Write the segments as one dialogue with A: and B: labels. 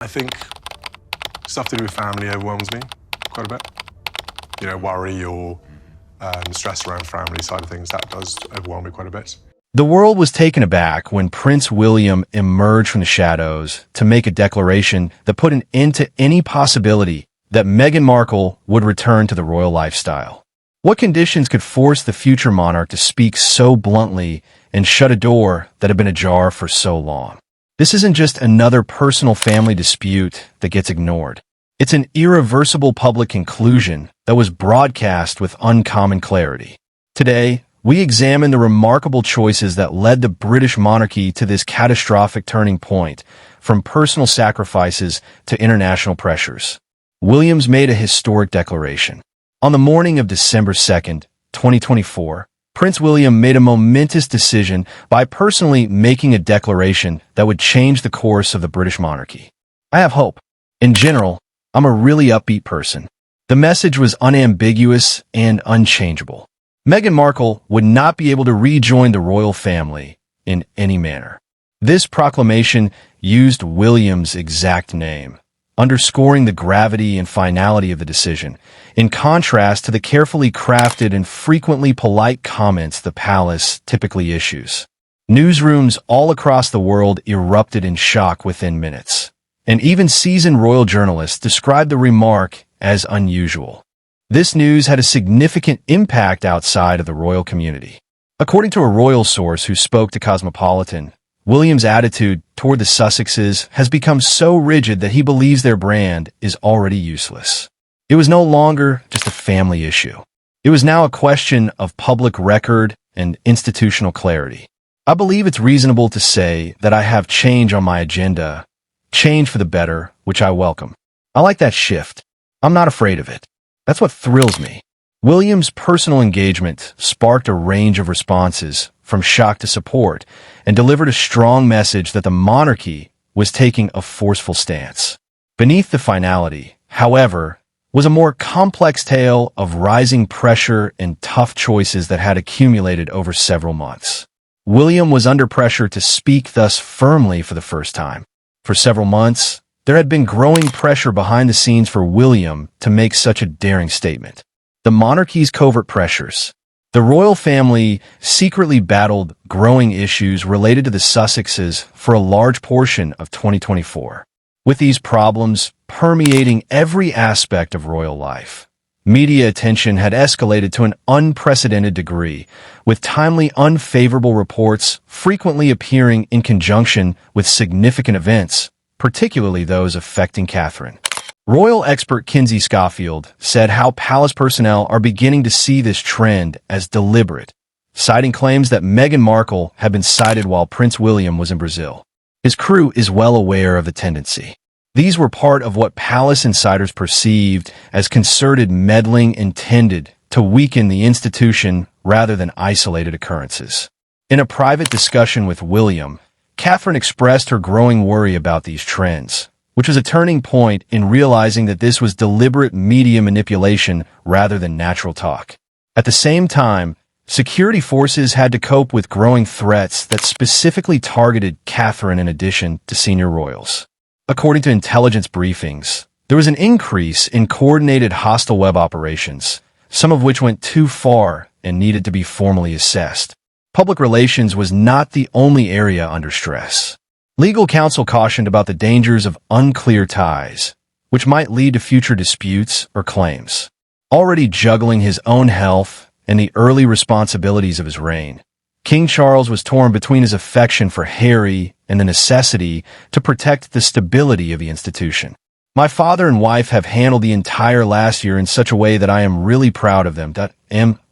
A: I think stuff to do with family overwhelms me quite a bit. You know, worry or stress around family side of things, that does overwhelm me quite a bit.
B: The world was taken aback when Prince William emerged from the shadows to make a declaration that put an end to any possibility that Meghan Markle would return to the royal lifestyle. What conditions could force the future monarch to speak so bluntly and shut a door that had been ajar for so long? This isn't just another personal family dispute that gets ignored. It's an irreversible public conclusion that was broadcast with uncommon clarity. Today, we examine the remarkable choices that led the British monarchy to this catastrophic turning point, from personal sacrifices to international pressures. Williams made a historic declaration. On the morning of December 2nd, 2024, Prince William made a momentous decision by personally making a declaration that would change the course of the British monarchy. I have hope. In general, I'm a really upbeat person. The message was unambiguous and unchangeable. Meghan Markle would not be able to rejoin the royal family in any manner. This proclamation used William's exact name, underscoring the gravity and finality of the decision, in contrast to the carefully crafted and frequently polite comments the palace typically issues. Newsrooms all across the world erupted in shock within minutes, and even seasoned royal journalists described the remark as unusual. This news had a significant impact outside of the royal community. According to a royal source who spoke to Cosmopolitan, William's attitude toward the Sussexes has become so rigid that he believes their brand is already useless. It was no longer just a family issue. It was now a question of public record and institutional clarity. I believe it's reasonable to say that I have change on my agenda, change for the better, which I welcome. I like that shift. I'm not afraid of it. That's what thrills me. William's personal engagement sparked a range of responses, from shock to support, and delivered a strong message that the monarchy was taking a forceful stance. Beneath the finality, however, was a more complex tale of rising pressure and tough choices that had accumulated over several months. William was under pressure to speak thus firmly for the first time. For several months, there had been growing pressure behind the scenes for William to make such a daring statement. The monarchy's covert pressures. The royal family secretly battled growing issues related to the Sussexes for a large portion of 2024. With these problems permeating every aspect of royal life, media attention had escalated to an unprecedented degree, with timely unfavorable reports frequently appearing in conjunction with significant events, particularly those affecting Catherine. Royal expert Kinsey Schofield said how palace personnel are beginning to see this trend as deliberate, citing claims that Meghan Markle had been sighted while Prince William was in Brazil. His crew is well aware of the tendency. These were part of what palace insiders perceived as concerted meddling intended to weaken the institution rather than isolated occurrences. In a private discussion with William, Catherine expressed her growing worry about these trends, which was a turning point in realizing that this was deliberate media manipulation rather than natural talk. At the same time, security forces had to cope with growing threats that specifically targeted Catherine in addition to senior royals. According to intelligence briefings, there was an increase in coordinated hostile web operations, some of which went too far and needed to be formally assessed. Public relations was not the only area under stress. Legal counsel cautioned about the dangers of unclear ties, which might lead to future disputes or claims. Already juggling his own health and the early responsibilities of his reign, King Charles was torn between his affection for Harry and the necessity to protect the stability of the institution. My father and wife have handled the entire last year in such a way that I am really proud of them.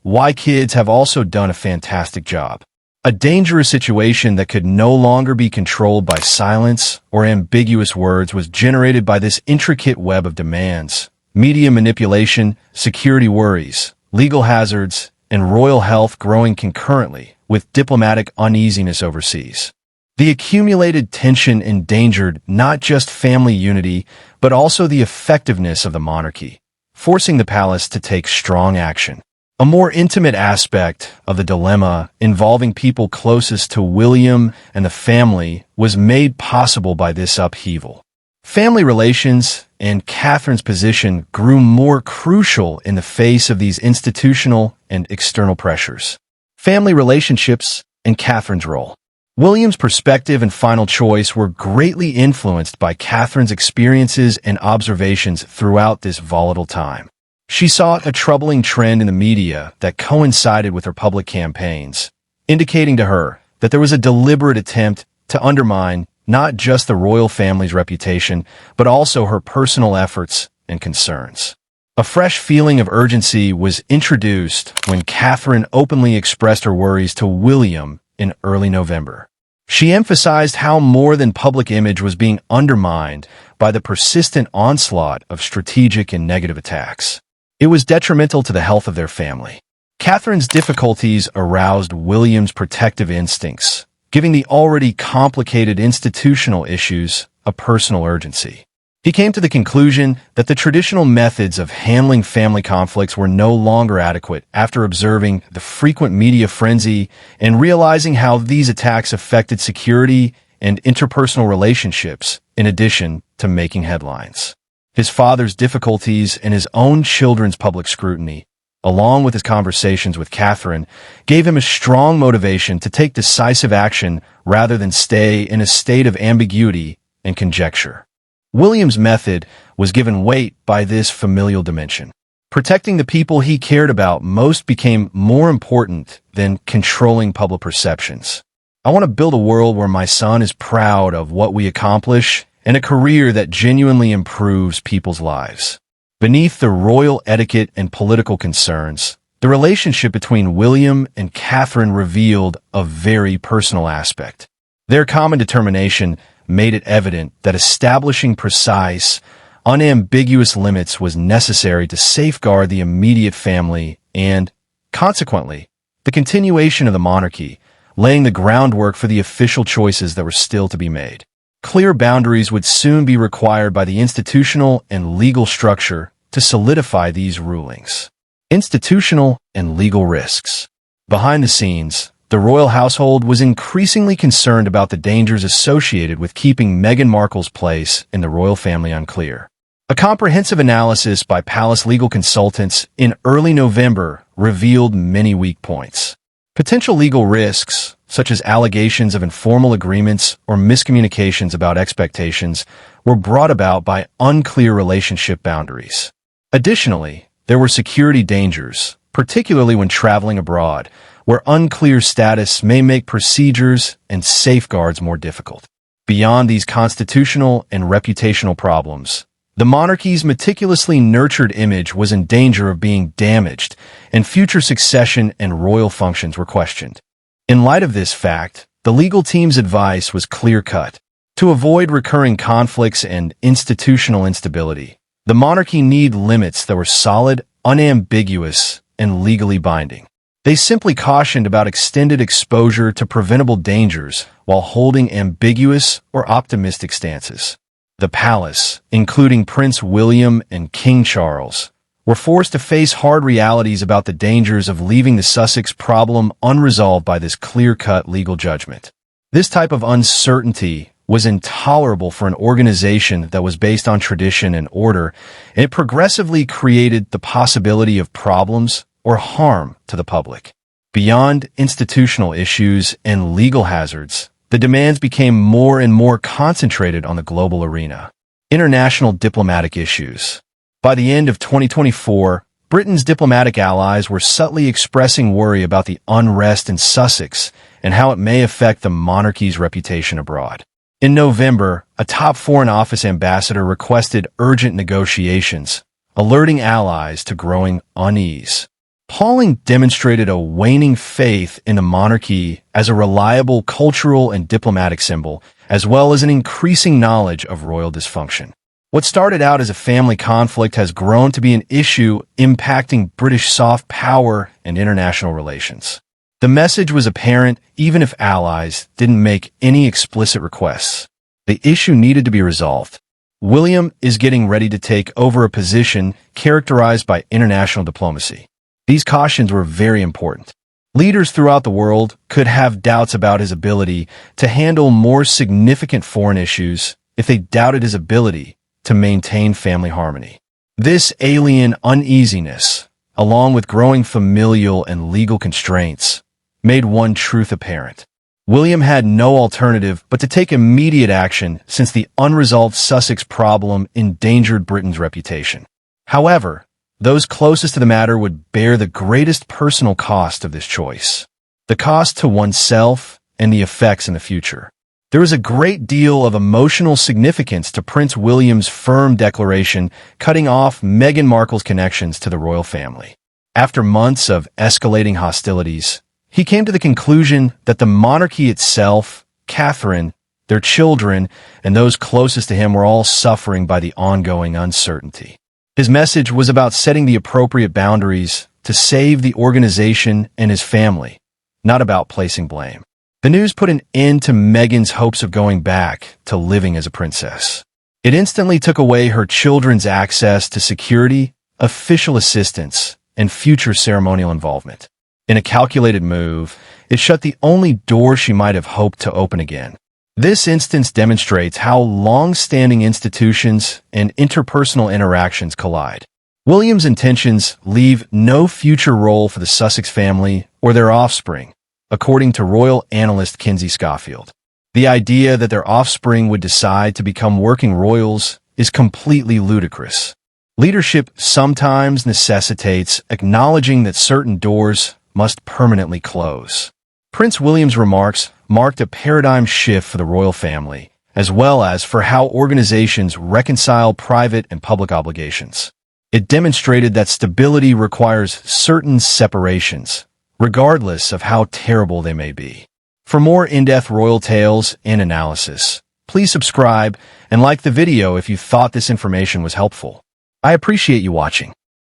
B: My kids have also done a fantastic job. A dangerous situation that could no longer be controlled by silence or ambiguous words was generated by this intricate web of demands, media manipulation, security worries, legal hazards, and royal health growing concurrently with diplomatic uneasiness overseas. The accumulated tension endangered not just family unity, but also the effectiveness of the monarchy, forcing the palace to take strong action. A more intimate aspect of the dilemma involving people closest to William and the family was made possible by this upheaval. Family relations and Catherine's position grew more crucial in the face of these institutional and external pressures. Family relationships and Catherine's role. William's perspective and final choice were greatly influenced by Catherine's experiences and observations throughout this volatile time. She saw a troubling trend in the media that coincided with her public campaigns, indicating to her that there was a deliberate attempt to undermine not just the royal family's reputation, but also her personal efforts and concerns. A fresh feeling of urgency was introduced when Catherine openly expressed her worries to William in early November. She emphasized how more than public image was being undermined by the persistent onslaught of strategic and negative attacks. It was detrimental to the health of their family. Catherine's difficulties aroused William's protective instincts, giving the already complicated institutional issues a personal urgency. He came to the conclusion that the traditional methods of handling family conflicts were no longer adequate after observing the frequent media frenzy and realizing how these attacks affected security and interpersonal relationships, in addition to making headlines. His father's difficulties and his own children's public scrutiny, along with his conversations with Catherine, gave him a strong motivation to take decisive action rather than stay in a state of ambiguity and conjecture. William's method was given weight by this familial dimension. Protecting the people he cared about most became more important than controlling public perceptions. I want to build a world where my son is proud of what we accomplish and a career that genuinely improves people's lives. Beneath the royal etiquette and political concerns, the relationship between William and Catherine revealed a very personal aspect. Their common determination made it evident that establishing precise, unambiguous limits was necessary to safeguard the immediate family and, consequently, the continuation of the monarchy, laying the groundwork for the official choices that were still to be made. Clear boundaries would soon be required by the institutional and legal structure to solidify these rulings. Institutional and legal risks. Behind the scenes, the royal household was increasingly concerned about the dangers associated with keeping Meghan Markle's place in the royal family unclear. A comprehensive analysis by palace legal consultants in early November revealed many weak points. Potential legal risks, such as allegations of informal agreements or miscommunications about expectations, were brought about by unclear relationship boundaries. Additionally, there were security dangers, particularly when traveling abroad, where unclear status may make procedures and safeguards more difficult. Beyond these constitutional and reputational problems, the monarchy's meticulously nurtured image was in danger of being damaged, and future succession and royal functions were questioned. In light of this fact, the legal team's advice was clear-cut. To avoid recurring conflicts and institutional instability, the monarchy needed limits that were solid, unambiguous, and legally binding. They simply cautioned about extended exposure to preventable dangers while holding ambiguous or optimistic stances. The palace, including Prince William and King Charles, were forced to face hard realities about the dangers of leaving the Sussex problem unresolved by this clear-cut legal judgment. This type of uncertainty was intolerable for an organization that was based on tradition and order, and it progressively created the possibility of problems or harm to the public. Beyond institutional issues and legal hazards, the demands became more and more concentrated on the global arena. International diplomatic issues. By the end of 2024, Britain's diplomatic allies were subtly expressing worry about the unrest in Sussex and how it may affect the monarchy's reputation abroad. In November, a top Foreign Office ambassador requested urgent negotiations, alerting allies to growing unease. Pauling demonstrated a waning faith in the monarchy as a reliable cultural and diplomatic symbol, as well as an increasing knowledge of royal dysfunction. What started out as a family conflict has grown to be an issue impacting British soft power and international relations. The message was apparent even if allies didn't make any explicit requests. The issue needed to be resolved. William is getting ready to take over a position characterized by international diplomacy. These cautions were very important. Leaders throughout the world could have doubts about his ability to handle more significant foreign issues, if they doubted his ability to maintain family harmony. This alien uneasiness, along with growing familial and legal constraints, made one truth apparent. William had no alternative but to take immediate action since the unresolved Sussex problem endangered Britain's reputation. However, those closest to the matter would bear the greatest personal cost of this choice. The cost to oneself and the effects in the future. There is a great deal of emotional significance to Prince William's firm declaration cutting off Meghan Markle's connections to the royal family. After months of escalating hostilities, he came to the conclusion that the monarchy itself, Catherine, their children, and those closest to him were all suffering by the ongoing uncertainty. His message was about setting the appropriate boundaries to save the organization and his family, not about placing blame. The news put an end to Meghan's hopes of going back to living as a princess. It instantly took away her children's access to security, official assistance, and future ceremonial involvement. In a calculated move, it shut the only door she might have hoped to open again. This instance demonstrates how long-standing institutions and interpersonal interactions collide. William's intentions leave no future role for the Sussex family or their offspring, according to royal analyst Kinsey Schofield. The idea that their offspring would decide to become working royals is completely ludicrous. Leadership sometimes necessitates acknowledging that certain doors must permanently close. Prince William's remarks marked a paradigm shift for the royal family, as well as for how organizations reconcile private and public obligations. It demonstrated that stability requires certain separations, regardless of how terrible they may be. For more in-depth royal tales and analysis, please subscribe and like the video if you thought this information was helpful. I appreciate you watching.